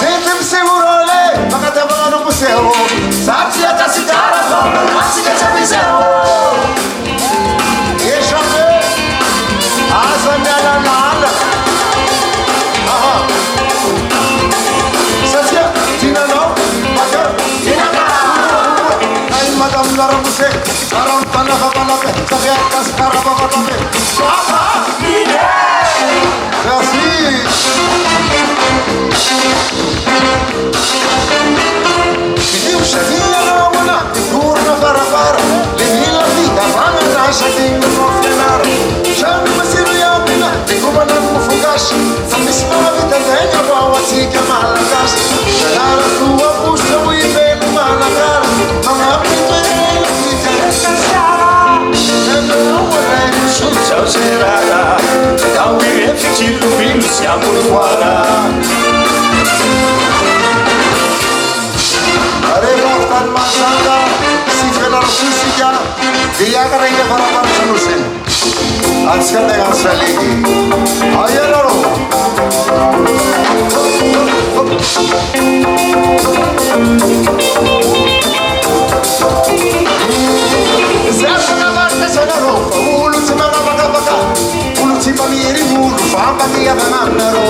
Sente-me segurou-lhe, para até falar no museu. Sabe se até se dar a volta, não se quer se avisar. Deixa-me, asa minha nada. Aha. Sacia, tina não, bacana, tina não. Aí, madame, não era você. Aram, panava, panava, sabia, cascara, panava. Papa, é assim. Io scegliere la buona, turno fara, le mille vita, fanno nasce di non frenare. C'è un messaggio di appena, di come non fugaci, fammi spavare da degna, poi si chiama la casa. La tua busta, vuoi bene, ma la cara, non ha più bene, mi interessa stare. E non vorrei sul ciao serata, da un rifiuto, film, siamo qua. Masanda si fela rusia dia karenge barabar solution आज का देगा चलेगी आइए लड़ो ज़्यादा बात से ना रो उल्लू से ना बका बका उल्लू से पमीरी उल्लू फांबा दिया बनाना रो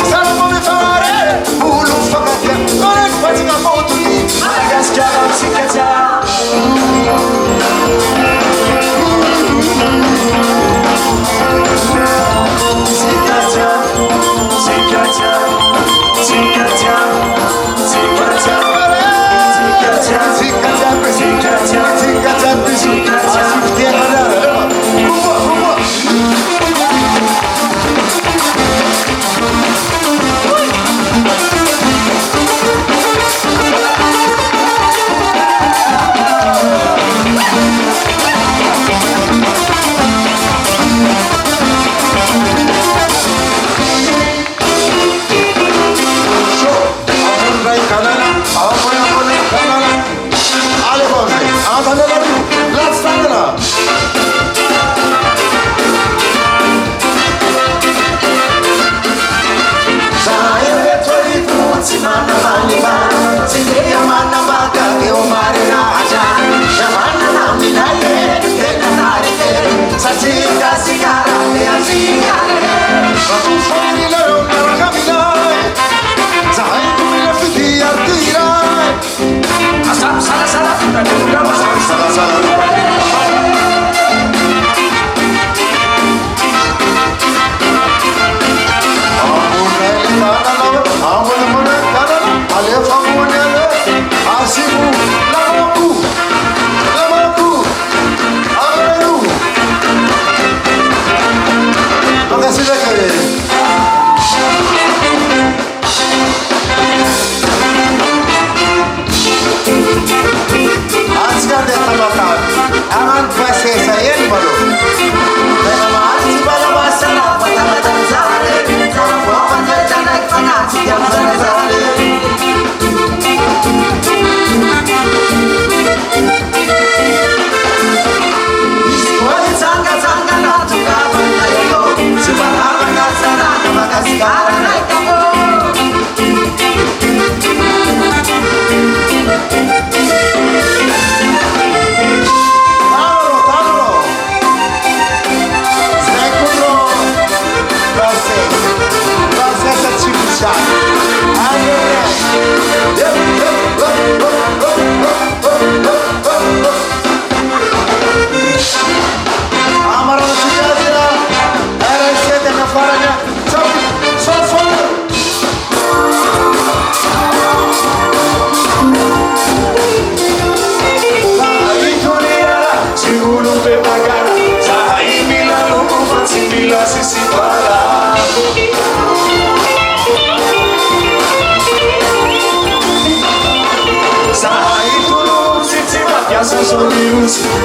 ज़्यादा में फवारे उल्लू फकाते और एक बच्चे का फोटो ली आगे क्या सिकचा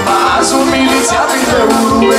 Mas o miliciano é